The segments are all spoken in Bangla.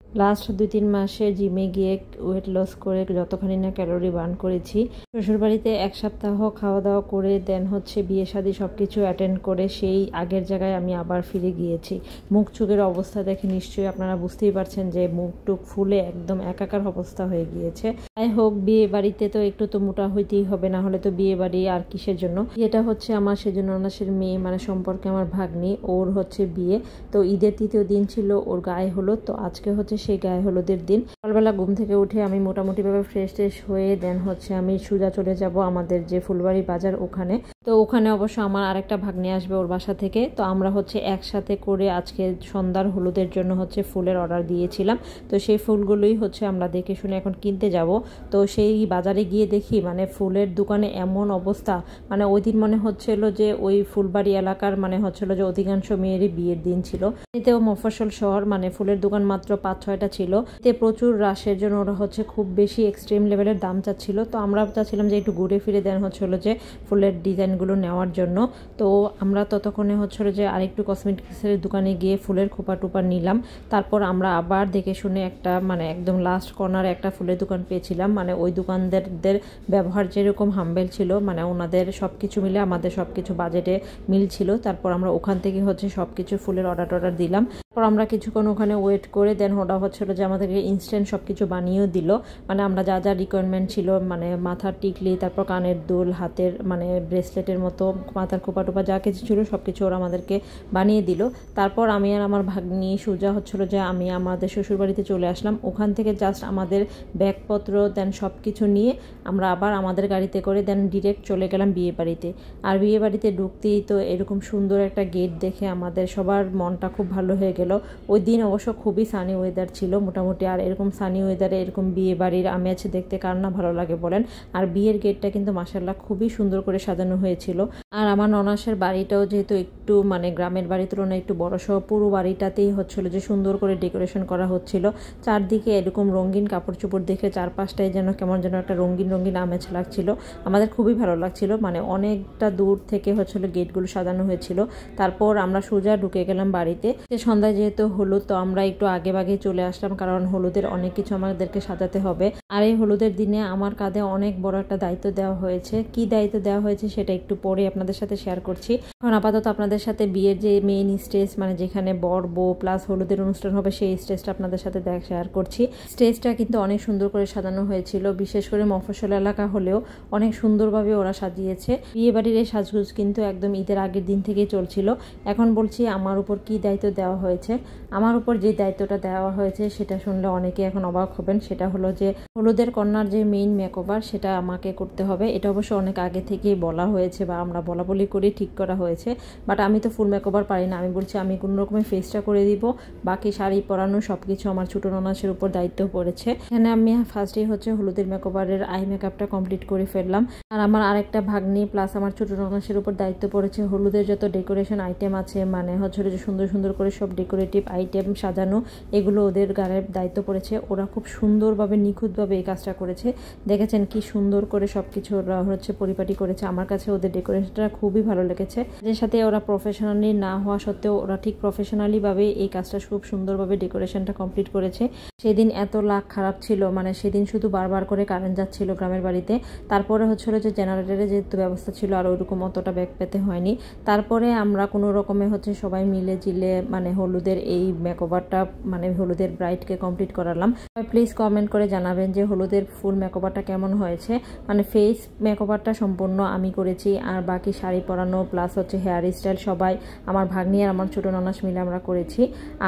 লাস্ট 2-3 মাসে জিমে গিয়ে ওয়েট লস করে যতখানি না ক্যালোরি বার্ন করেছি, শ্বশুরবাড়িতে 1 সপ্তাহ খাওয়া দাওয়া করে দেন হচ্ছে বিয়ে শাদী সব কিছু অ্যাটেন্ড করে সেই আগের জায়গায় আমি আবার ফিরে গিয়েছি। মুখ চোখের অবস্থা দেখে নিশ্চয়ই আপনারা বুঝতেই পারছেন যে মুখ টুক ফুলে একদম একাকার অবস্থা হয়ে গিয়েছে। যাই হোক, বিয়ে বাড়িতে তো একটু তো মোটা হইতেই হবে, না হলে তো বিয়ে বাড়ি আর কিসের জন্য। এটা হচ্ছে আমার সেজন্য অনাসের মেয়ে, মানে সম্পর্কে আমার ভাগ্নি, ওর হচ্ছে বিয়ে। তো ঈদের 3য় দিন ছিল ওর গায়ে হলুদ, তো আজকে হচ্ছে সেই গায়ে হলুদের দিন। সকালবেলা ঘুম থেকে উঠে আমি মোটামুটিভাবে ফ্রেশ ট্রেশ হয়ে দেন হচ্ছে আমি সোজা চলে যাব আমাদের যে ফুলবাড়ি বাজার ওখানে। তো ওখানে অবশ্য আমার আরেকটা ভাগ্নি আসবে ওর বাসা থেকে, তো আমরা হচ্ছে একসাথে করে আজকে সন্ধ্যার হলুদের জন্য হচ্ছে ফুলের অর্ডার দিয়েছিলাম। তো সেই ফুলগুলোই হচ্ছে আমরা দেখে শুনে এখন কিনতে যাব। তো সেই বাজারে গিয়ে দেখি মানে ফুলের দোকানে এমন অবস্থা, মানে ওই দিন মনে হচ্ছিল যে ওই ফুলবাড়ি এলাকার মানে হচ্ছিল যে অধিকাংশ মেয়েরই বিয়ের দিন ছিল। এতেও মফস্বল শহর, মানে ফুলের দোকান মাত্র 5-6টা ছিল। এতে প্রচুর রাশের জন্য ওরা হচ্ছে খুব বেশি এক্সট্রিম লেভেলের দাম চাচ্ছিল। তো আমরা চাচ্ছিলাম যে একটু ঘুরে ফিরে দেন হচ্ছিল যে ফুলের ডিজাইনগুলো নেওয়ার জন্য। তো আমরা ততক্ষণে হচ্ছিল যে আরেকটু কসমেটিক্সের দোকানে গিয়ে ফুলের খোপা টোপা নিলাম। তারপর আমরা আবার দেখে শুনে একটা মানে একদম লাস্ট কর্নারে একটা ফুলের দোকান পেয়েছিলাম। মানে ওই দোকানদারদের ব্যবহার যেরকম হাম্বেল ছিল, মানে ওনাদের সব কিছু মিলে আমাদের সব কিছু বাজেটে মিল ছিল। তারপর আমরা ওখান থেকে হচ্ছে সব কিছু ফুলের অর্ডার দিলাম। তারপর আমরা কিছুক্ষণ ওখানে ওয়েট করে দেন ওটা হচ্ছিল যে আমাদেরকে ইনস্ট্যান্ট সব কিছু বানিয়েও দিল। মানে আমরা যা যা রিকোয়ারমেন্ট ছিল, মানে মাথার টিকলি, তারপর কানের দুল, হাতের মানে ব্রেসলেটের মতো, মাথার খোপা টোপা যা কিছু ছিল সব কিছু ওরা আমাদেরকে বানিয়ে দিল। তারপর আমি আর আমার ভাগ্নি সোজা হচ্ছিল যে আমি আমাদের শ্বশুরবাড়িতে চলে আসলাম। ওখান থেকে জাস্ট আমাদের ব্যাগপত্র দেন সব কিছু নিয়ে আমরা আবার আমাদের গাড়িতে করে দেন ডিরেক্ট চলে গেলাম বিয়ে বাড়িতে। আর বিয়ে বাড়িতে ঢুকতেই তো এরকম সুন্দর একটা গেট দেখে আমাদের সবার মনটা খুব ভালো হয়ে গেল। ওই দিন অবশ্য খুবই সানি ওয়েদার ছিল মোটামুটি, আর এরকম সানি ওয়েদারে এরকম বিয়ে বাড়ির আমেজ দেখতে কার না ভালো লাগে বলেন। আর বিয়ের গেটটা কিন্তু মাশাআল্লাহ খুবই সুন্দর করে সাজানো হয়েছিল। আর আমার ননাসের বাড়িটাও যেহেতু একটু মানে গ্রামের বাড়ির তুলনায় একটু বড়সড়, পুরো বাড়িটাতেই হচ্ছিল যে সুন্দর করে ডেকোরেশন করা হচ্ছিল। চারদিকে এরকম রঙিন কাপড় চোপড় দেখে চারপাশটায় যেন কেমন যেন একটা রঙিন রঙিন আমেজ লাগছিল। আমাদের খুবই ভালো লাগছিল, মানে অনেকটা দূর থেকে হচ্ছিল গেটগুলো সাজানো হয়েছিল। তারপর আমরা সোজা ঢুকে গেলাম বাড়িতে। সন্ধ্যায় যেহেতু হলুদ, তো আমরা একটু আগে ভাগে চলে আসলাম, কারণ হলুদের অনেক কিছু আমাদেরকে সাজাতে হবে। আর এই হলুদের দিনে আমার কাঁধে অনেক বড় একটা দায়িত্ব দেওয়া হয়েছে। কি দায়িত্ব দেওয়া হয়েছে সেটা একটু পরে আপনাদের সাথে শেয়ার করছি। এখন আপাতত আপনাদের সাথে বিয়ের যে মেইন স্টেজ, মানে যেখানে বর বউ প্লাস হলুদের অনুষ্ঠান হবে, সেই স্টেজটা আপনাদের সাথে শেয়ার করছি। স্টেজটা কিন্তু অনেক সুন্দর করে সাজানো হয়েছিল, বিশেষ করে মফস্বল এলাকা হলেও অনেক সুন্দরভাবে ওরা সাজিয়েছে। বিয়ে বাড়ির এই সাজগুজ কিন্তু একদম ঈদের আগের দিন থেকেই চলছিল। এখন বলছি আমার উপর কি দায়িত্ব দেওয়া হয়েছে। আমার উপর যে দায়িত্বটা দেওয়া হয়েছে সেটা শুনলে অনেকে এখন অবাক হবেন। সেটা হলো যে হলুদের কন্যার যে মেইন মেকওভার সেটা আমাকে করতে হবে। এটা অবশ্য অনেক আগে থেকেই বলা হয়েছে বা আমরা বলা বলি করে ঠিক করা হয়েছে, বাট আমি তো ফুল মেকওভার পারি না। আমি বলছি আমি কোনো রকমের ফেসটা করে দিব, বাকি শাড়ি পরানো সব কিছু আমার ছোটো ননাসের উপর দায়িত্ব পড়েছে। এখানে আমি ফার্স্টেই হচ্ছে হলুদের মেকওভারের আই মেকআপটা কমপ্লিট করে ফেললাম। আর আমার আরেকটা ভাগ্নি প্লাস আমার ছোটো ননাসের উপর দায়িত্ব পড়েছে হলুদের যত ডেকোরেশন আইটেম আছে, মানে হচ্ছে যে সুন্দর সুন্দর করে সব ডেকোরেটিভ আইটেম সাজানো, এগুলো ওদের গায়ের দায়িত্ব পড়েছে। ওরা খুব সুন্দরভাবে নিখুঁতভাবে এই কাজটা করেছে। দেখেছেন কি সুন্দর করে সব কিছু ওরা হচ্ছে পরিপাটি করেছে। আমার কাছে ওদের ডেকোরেশনটা খুবই ভালো লেগেছে। এর সাথে ওরা প্রফেশনালি না হওয়া সত্ত্বেও ওরা ঠিক প্রফেশনালিভাবে এই কাজটা খুব সুন্দরভাবে ডেকোরেশনটা কমপ্লিট করেছে। সেদিন এত লাক খারাপ ছিল, মানে সেদিন শুধু বারবার করে কারেন্ট যাচ্ছিল গ্রামের বাড়িতে। তারপরে হচ্ছিল যে জেনারেটরের যেহেতু ব্যবস্থা ছিল আর ওইরকম অতটা ব্যাগ পেতে হয়নি। তারপরে আমরা কোনো রকমে হচ্ছে সবাই মিলে জিলে মানে হলুদের এই মেকওভারটা মানে হলুদের ব্রাইডকে কমপ্লিট করালাম। প্লিজ কমেন্ট করে জানাবেন যে হলুদের ফুল মেকওভারটা কেমন হয়েছে। মানে ফেস মেকওভারটা সম্পূর্ণ আমি করেছি, আর বাকি শাড়ি পরানো প্লাস হচ্ছে হেয়ার স্টাইল সবাই আমার ভাগ্নি আর আমার ছোটো ননাস মিলে আমরা করেছি।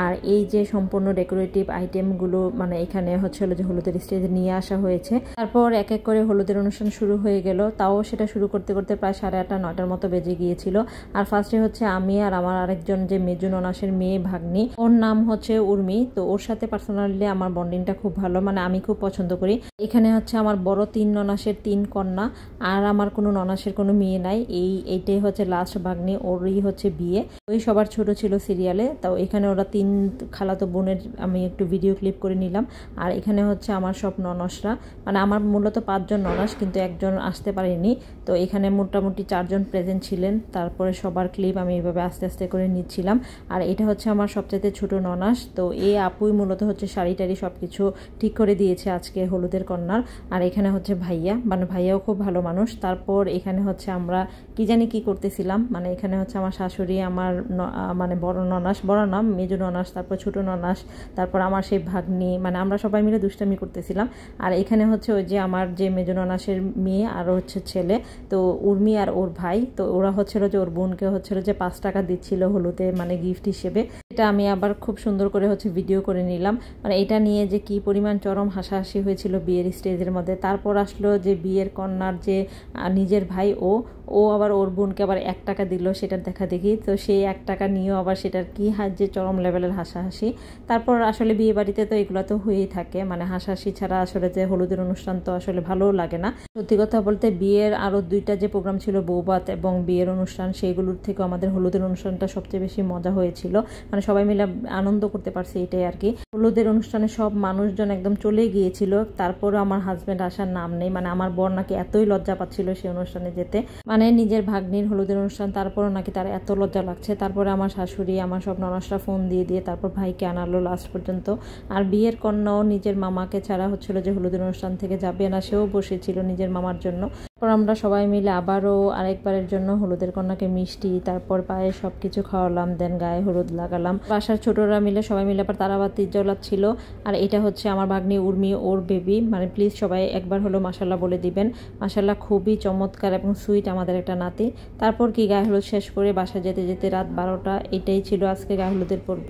আর এই যে সম্পূর্ণ ডেকোরেটিভ আইটেমগুলো মানে এখানে হচ্ছে যে হলুদের স্টেজে নিয়ে আসা হয়েছে। তারপর এক এক করে হলুদের অনুষ্ঠান শুরু হয়ে গেল। তাও সেটা শুরু করতে করতে প্রায় 8:30-9টার মতো বেজে গিয়েছিল। আর ফার্স্টে হচ্ছে আমি আর আমার আরেকজন যে মেজু ননাসের মেয়ে ভাগ্নি, ওর নাম হচ্ছে উর্মি। তো ওর সাথে পার্সোনালি আমার বন্ডিংটা খুব ভালো, মানে আমি খুব পছন্দ করি। এখানে হচ্ছে আমার বড় 3 ননাসের 3 কন্যা, আর আমার কোনো ননাসের কোনো মেয়ে নাই। এই এইটাই হচ্ছে লাস্ট ভাগ্নি, ওরই হচ্ছে বিয়ে। ওই সবার ছোট ছিল সিরিয়ালে। তো এখানে ওরা 3 খালাতো বোনের আমি একটু ভিডিও ক্লিপ করে নিলাম। আর এখানে হচ্ছে আমার সব ননসরা, মানে আমার মূলত 5 জন ননস, কিন্তু একজন আসতে পারেনি। তো এখানে মোটামুটি 4 জন প্রেজেন্ট ছিলেন। তারপরে সবার ক্লিপ আমি এইভাবে আস্তে আস্তে করে নিচ্ছিলাম। আর এটা হচ্ছে আমার সবচাইতে ছোট ননাস। তো এই আপুই মূলত হচ্ছে শাড়ি টাড়ি সব কিছু ঠিক করে দিয়েছে আজকে হলুদের কন্যার। আর এখানে হচ্ছে ভাইয়া, মানে ভাইয়াও খুব ভালো মানুষ। তারপর এখানে হচ্ছে আমরা কি জানি কি করতেছিলাম, মানে এখানে হচ্ছে আমার শাশুড়ি, আমার মানে বড় ননাস, বড় নাম মেজো ননাস, তারপর ছোট ননাস, তারপর আমার সেই ভাগ্নি, মানে আমরা সবাই মিলে দুষ্টামি করতেছিলাম। আর এখানে হচ্ছে ওই যে আমার যে মেজো ননাসের মেয়ে আর হচ্ছে ছেলে, তো উর্মি আর ওর ভাই, তো ওরা হচ্ছিল যে ওর বোনকে হচ্ছিল যে 5 টাকা দিচ্ছিল হলুদে, মানে গিফট হিসেবে। এটা আমি আবার খুব সুন্দর করে হচ্ছে ভিডিও করে নিলাম। মানে এটা নিয়ে যে কি পরিমাণ চরম হাসাহাসি হয়েছিল বিয়ের স্টেজের মধ্যে। তারপর আসলো যে বিয়ের কন্যার যে নিজের ভাই, ও আবার ওর বোনকে আবার 1 টাকা দিল, সেটার দেখা দেখি। তো সেই 1 টাকা নিয়েও আবার সেটার কি যে চরম লেভেলের হাসাহাসি। তারপর আসলে বিয়ে বাড়িতে তো এগুলো তো হয়েই থাকে, মানে হাসাহাসি ছাড়া আসলে যে হলুদের অনুষ্ঠান তো আসলে ভালোও লাগে না। সত্যি কথা বলতে বিয়ের আরও 2টা যে প্রোগ্রাম ছিল, বৌভাত এবং বিয়ের অনুষ্ঠান, সেইগুলোর থেকেও আমাদের হলুদের অনুষ্ঠানটা সবচেয়ে বেশি মজা হয়েছিল। মানে সবাই মিলে আনন্দ করতে পারছে, এটাই আর কি। হলুদের অনুষ্ঠানে সব মানুষজন একদম চলে গিয়েছিল, তারপরে আমার হাজব্যান্ড আসার নাম নেই। মানে আমার বর নাকি এতই লজ্জা পাচ্ছিল সেই অনুষ্ঠানে যেতে, মানে নিজের ভাগ্নির হলুদের অনুষ্ঠান, তারপরও নাকি তার এত লজ্জা লাগছে। তারপরে আমার শাশুড়ি, আমার সব ননসরা ফোন দিয়ে তারপর ভাইকে আনালো লাস্ট পর্যন্ত। আর বিয়ের কন্যাও নিজের মামাকে ছাড়া হচ্ছিল যে হলুদের অনুষ্ঠান থেকে যাবে না, সেও বসেছিল নিজের মামার জন্য। তারপর আমরা সবাই মিলে আবারও আরেকবারের জন্য হলুদের কন্যাকে মিষ্টি, তারপর পায়ে সব কিছু খাওয়ালাম, দেন গায়ে হলুদ লাগালাম। বাসার ছোটরা মিলে সবাই মিলে আবার তারাবাতি জ্বলাচ্ছিল। আর এটা হচ্ছে আমার ভাগ্নি উর্মি, ওর বেবি। মানে প্লিজ সবাই একবার হলো মাশাল্লাহ বলে দিবেন। মাশাল্লাহ খুবই চমৎকার এবং সুইট আমাদের একটা নাতি। তারপর কি গায়ে হলুদ শেষ করে বাসা যেতে যেতে রাত 12টা। এটাই ছিল আজকে গায়ে হলুদের পর্ব।